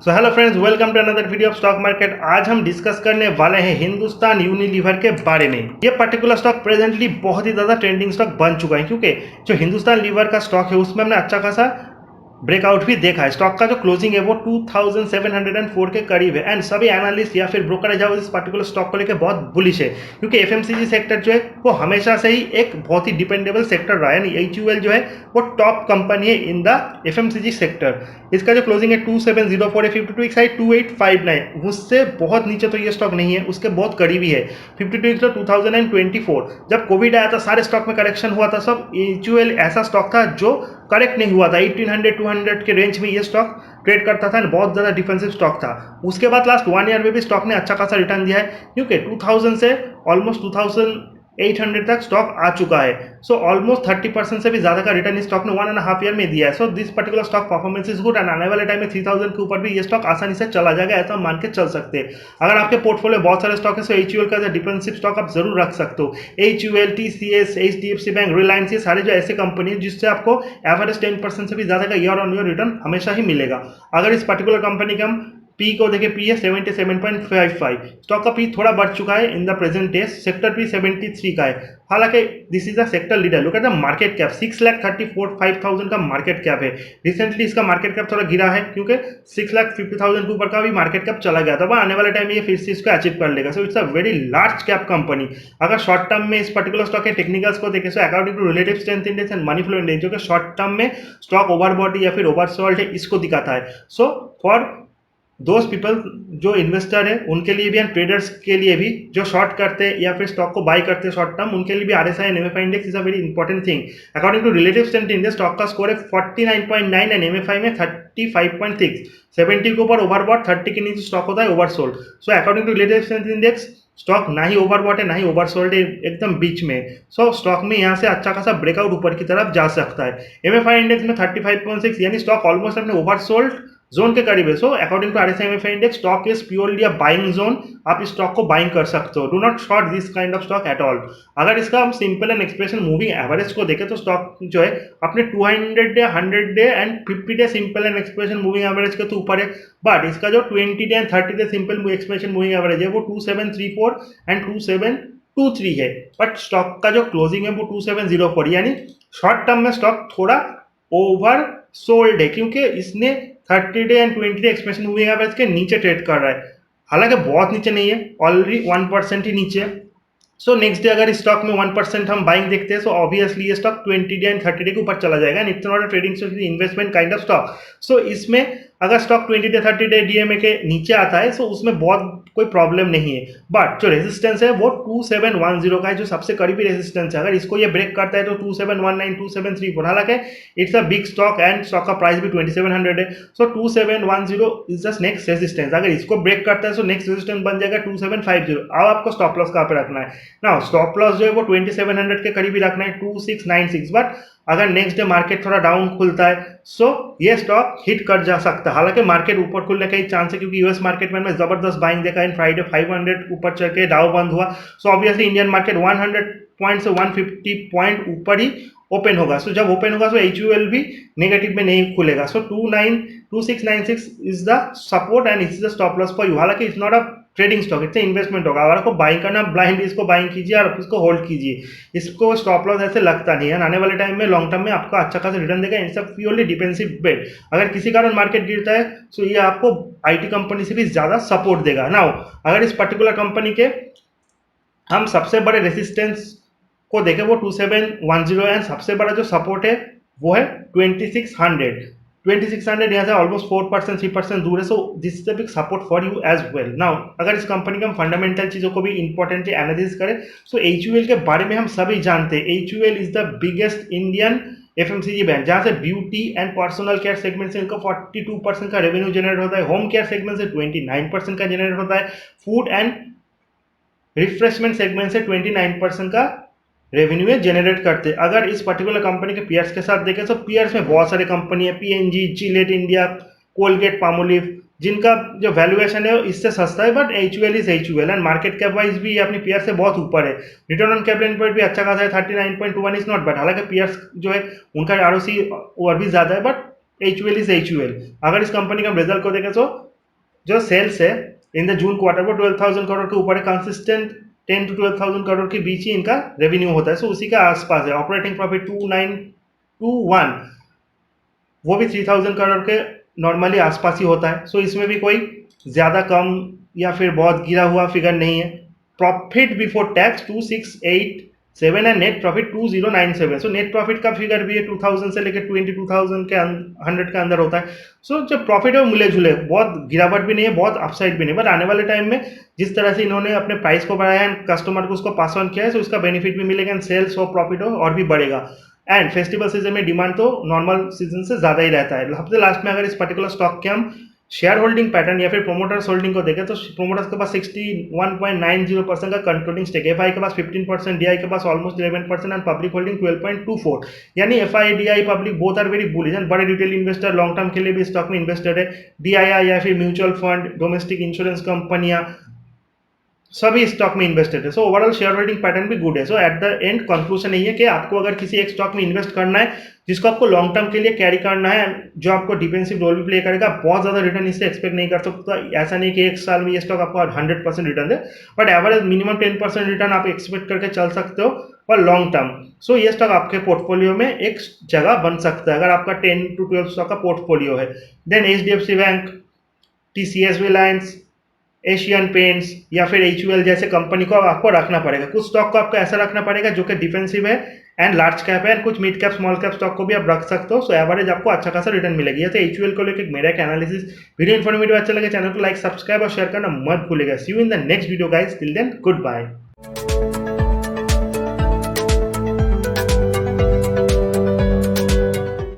So hello friends, welcome to another video of stock market. आज हम discuss करने वाले हैं हिंदुस्तान यूनिलीवर के बारे में। ये पर्टिकुलर स्टॉक प्रेजेंटली बहुत ही ज़्यादा ट्रेंडिंग स्टॉक बन चुका है, क्योंकि जो हिंदुस्तान लीवर का स्टॉक है उसमें हमने अच्छा खासा ब्रेकआउट भी देखा है। स्टॉक का जो क्लोजिंग है वो 2704 के करीब है एंड सभी एनालिस्ट या फिर ब्रोकरेज हाउस इस पर्टिकुलर स्टॉक को लेकर बहुत बुलिश है, क्योंकि एफएमसीजी सेक्टर जो है वो हमेशा से ही एक बहुत ही डिपेंडेबल सेक्टर रहा है। एचयूएल जो है वो टॉप कंपनी है इन द एफएमसीजी सेक्टर। इसका जो क्लोजिंग है 2704 है, 52 वीक हाई 2859, उससे बहुत नीचे तो ये स्टॉक नहीं है, उसके बहुत करीबी है। 52 वीक तो 2024 जब कोविड आया था, सारे स्टॉक में करेक्शन हुआ था, सब एचयूएल ऐसा स्टॉक था जो करेक्ट नहीं हुआ था। 1800 200 के रेंज में ये स्टॉक ट्रेड करता था, बहुत ज़्यादा डिफेंसिव स्टॉक था। उसके बाद लास्ट 1 ईयर में भी स्टॉक ने अच्छा खासा रिटर्न दिया है, क्योंकि 2000 से ऑलमोस्ट 2800 तक स्टॉक आ चुका है। सो ऑलमोस्ट 30% से भी ज़्यादा का रिटर्न इस स्टॉक ने 1.5 ईयर में दिया है। So this particular stock performance is good and आने वाले टाइम में 3000 के ऊपर भी ये स्टॉक आसानी से चला जाएगा, ऐसा मान के चल सकते हैं। अगर आपके पोर्टफोलियो बहुत सारे स्टॉक है तो एचयूएल का डिफेंसिव स्टॉक आप जरूर रख सकते हो। HUL, TCS, HDFC bank, Reliance, ये सारे जो ऐसे कंपनी है जिससे आपको एवरेज 10% से भी ज़्यादा का ईयर ऑन ईयर रिटर्न हमेशा ही मिलेगा। अगर इस पर्टिकुलर कंपनी का हम पी को देखें, पी है 77.55। स्टॉक का पी थोड़ा बढ़ चुका है in the present days. Sector P 73 का है, हालांकि this is a sector leader. Look at the market cap, 6,34,500 का मार्केट कैप है। रिसेंटली इसका मार्केट कैप थोड़ा गिरा है, क्योंकि 6,50,000 के ऊपर का भी मार्केट कैप चला गया था, वह आने वाले टाइम में ये फिर से इसको अचीव कर लेगा। So it's a very large cap company. अगर शॉर्ट टर्म में इस पर्टिकुलर स्टॉक के टेक्निकल्स को देखें, so according to relative strength index and money flow index, जो कि शॉर्ट टर्म में स्टॉक ओवरबॉडी या फिर ओवरसोल्ड है, इसको दिखाता है। सो फॉर दोज पीपल जो इन्वेस्टर है उनके लिए भी एंड ट्रेडर्स के लिए भी, जो शॉर्ट करते हैं या फिर स्टॉक को बाय करते हैं शॉर्ट टर्म, उनके लिए भी RSI and MFI index is a very important thing. According to relative strength index, stock का स्कोर है 49.9 एंड एमएफआई में 35.6। 70 के ऊपर ओवरबॉट, 30 के नीचे स्टॉक होता है oversold. So according to relative strength index, stock ना ही ओवरबॉट है ना ही ओवरसोल्ड है, एकदम बीच में। सो स्टॉक में यहाँ से अच्छा खासा ब्रेकआउट ऊपर की तरफ जा सकता है। एमएफआई इंडेक्स में 35.6, यानी स्टॉक ऑलमोस्ट अपने ओवरसोल्ड जोन के करीब है। So according to RSI MFI index, stock is purely a buying zone. आप इस स्टॉक को बाइंग कर सकते हो। Do not short this kind of stock at all. अगर इसका हम simple and expression moving average को देखें, तो स्टॉक जो है अपने 200 day, 100 day and 50 day simple and expression moving average के तो ऊपर है। बट इसका जो 20 day and 30 day simple expression moving average है वो 2734 एंड 2723 है। बट स्टॉक का जो क्लोजिंग है वो 2704, यानी शॉर्ट टर्म में स्टॉक थोड़ा ओवर सोल्ड है, क्योंकि इसने 30 day and 20 day expression moving average के नीचे ट्रेड कर रहा है। हालांकि बहुत नीचे नहीं है, ऑलरेडी 1% ही नीचे है। सो नेक्स्ट डे अगर इस स्टॉक में 1% हम बाइंग देखते हैं, सो ऑब्वियसली ये स्टॉक 20 डे एंड 30 डे के ऊपर चला जाएगा and it's not a trading stock, investment kind of stock. So इसमें अगर स्टॉक 20 डे 30 डे डीएमए के नीचे आता है, सो उसमें बहुत कोई प्रॉब्लम नहीं है। बट जो रेजिस्टेंस है वो 2710 का है, जो सबसे करीबी रेजिस्टेंस है। अगर इसको ये ब्रेक करता है तो 2719, 2734, हालांकि it's a big stock and stock का प्राइस भी 2700 है। सो 2710 इज जस्ट नेक्स्ट रेजिस्टेंस। अगर इसको ब्रेक करता है तो नेक्स्ट रेजिस्टेंस बन जाएगा 2750। अब आपको स्टॉप लॉस कहाँ पे रखना है ना? स्टॉप लॉस जो है वो 2700 के करीब ही रखना है, 2696। बट अगर नेक्स्ट डे मार्केट थोड़ा डाउन खुलता है, सो ये स्टॉक हिट कर जा सकता है। हालांकि मार्केट ऊपर खुलने का ही चांस है, क्योंकि यूएस मार्केट में जबरदस्त बाइंग देखा है। फ्राइडे 500 ऊपर चल के डाउ बंद हुआ। So obviously Indian market 100 point से 150 पॉइंट ऊपर ही ओपन होगा। सो जब ओपन होगा तो एचयूएल भी नेगेटिव में नहीं खुलेगा। So 2696 is the support and it's the stop loss for you. हालांकि it's not a trading stock, it's investment होगा। अगर आपको बाइंग करना, ब्लाइंड इसको बाइंग कीजिए और इसको होल्ड कीजिए। इसको स्टॉप लॉस ऐसे लगता नहीं है। आने वाले टाइम में लॉन्ग टर्म में आपको अच्छा खासा रिटर्न देगा। इट्स अ प्योरली डिफेंसिव बेट। अगर किसी कारण मार्केट गिरता है तो ये आपको आईटी कंपनी से भी ज्यादा सपोर्ट देगा। नाउ अगर इस पर्टिकुलर कंपनी के हम सबसे बड़े रेसिस्टेंस को देखें, वो 2710 एंड सबसे बड़ा जो सपोर्ट है वो है 2600। 2600 यहाँ से ऑलमोस्ट 4% 3% दूर है। So this is a big support for you as well. Now अगर इस कंपनी के हम फंडामेंटल चीज़ों को भी इंपॉर्टेंटली एनालिसिस करें, सो एचयूएल के बारे में हम सभी जानते हैं। HUL is the biggest Indian FMCG bank, जहाँ से beauty and personal care segment से इनका 42% का रेवेन्यू जनरेट होता है। होम केयर सेगमेंट से 29% का जनरेट होता है। फूड एंड रिफ्रेशमेंट सेगमेंट से 29% का रेवेन्यू जनरेट करते। अगर इस पर्टिकुलर कंपनी के पीयर्स के साथ देखें, तो पीयर्स में बहुत सारे कंपनी है, PNG, Gillette India, Colgate, Palmolive, जिनका जो वैल्यूएशन है इससे सस्ता है। But HUL is HUL and market cap wise भी अपने पीयर से बहुत ऊपर है। रिटर्न ऑन कैपिटल एम्प्लॉयड भी अच्छा खासा है, 39.21 इज नॉट बैड। हालांकि पीयर्स जो है उनका आरओसी और भी ज्यादा है, बट एचयूएल इज एचयूएल। अगर इस कंपनी का हम रिजल्ट को देखें, तो जो सेल्स है इन द जून क्वार्टर वो 12,000 करोड़ के ऊपर है, कंसिस्टेंट 10 to 12,000 करोड़ के बीच ही इनका रेवेन्यू होता है। सो उसी के आसपास है। ऑपरेटिंग प्रॉफिट 2921 वो भी 3,000 करोड़ के नॉर्मली आसपास ही होता है। सो इसमें भी कोई ज़्यादा कम या फिर बहुत गिरा हुआ फिगर नहीं है। Profit before tax 2687 and net profit 2097। So net profit का फिगर भी है 2000 से लेकर 22,000 के 100 के अंदर होता है। सो जो प्रॉफिट है वो मिले जुले, बहुत गिरावट भी नहीं है, बहुत अपसाइड भी नहीं। बट आने वाले टाइम में जिस तरह से इन्होंने अपने प्राइस को बढ़ाया एंड कस्टमर को उसको पास ऑन किया है, सो उसका बेनिफिट भी मिलेगा एंड सेल्स और प्रॉफिट और भी बढ़ेगा। एंड फेस्टिवल सीजन में डिमांड तो नॉर्मल सीजन से ज़्यादा ही रहता है। हफ्ते लास्ट में अगर इस पर्टिकुलर स्टॉक के हम शेयर होल्डिंग पैटर्न या फिर प्रोमोटर्स होल्डिंग को देखें तो प्रोमोटर्स के पास 61.90% का कंट्रोलिंग स्टेक है, एफआई के पास 15%, डीआई के पास ऑलमोस्ट 11% एंड पब्लिक होल्डिंग 12.24। यानी FI DI public both are very bullish and बड़े रिटेल इन्वेस्टर लॉन्ग टर्म के लिए भी स्टॉक में इन्वेस्टेड है। डीआईआई या फिर म्यूचुअल फंड, डोमेस्टिक इंश्योरेंस कंपनियां सभी स्टॉक में इन्वेस्टेड है। So overall share holding pattern भी गुड है। सो एट द एंड कंक्लूजन यही है कि आपको अगर किसी एक स्टॉक में इन्वेस्ट करना है जिसको आपको लॉन्ग टर्म के लिए कैरी करना है, जो आपको डिफेंसिव रोल भी प्ले करेगा, बहुत ज़्यादा रिटर्न इससे एक्सपेक्ट नहीं कर सकता। ऐसा नहीं कि एक साल में ये स्टॉक आपको 100% return they, but average minimum 10% return आप एक्सपेक्ट करके चल सकते हो और लॉन्ग टर्म। सो ये स्टॉक आपके पोर्टफोलियो में एक जगह बन सकता है अगर आपका 10 to 12 स्टॉक का पोर्टफोलियो है। Then HDFC bank, TCS Reliance, Asian Paints या फिर HUL जैसे कंपनी को आपको रखना पड़ेगा। कुछ स्टॉक को आपको ऐसा रखना पड़ेगा जो कि डिफेंसिव है एंड लार्ज कैप है, एंड कुछ mid cap small cap stock को भी आप रख सकते हो। सो एवरेज आपको अच्छा खासा रिटर्न मिलेगी। ये तो HUL को लेकर मेरा एक एनालिसिस। वीडियो इन्फॉर्मेटिव अच्छा लगे चैनल को लाइक सब्सक्राइब और शेयर करना मत भूलेगा। See you in the next video guys, till then good bye.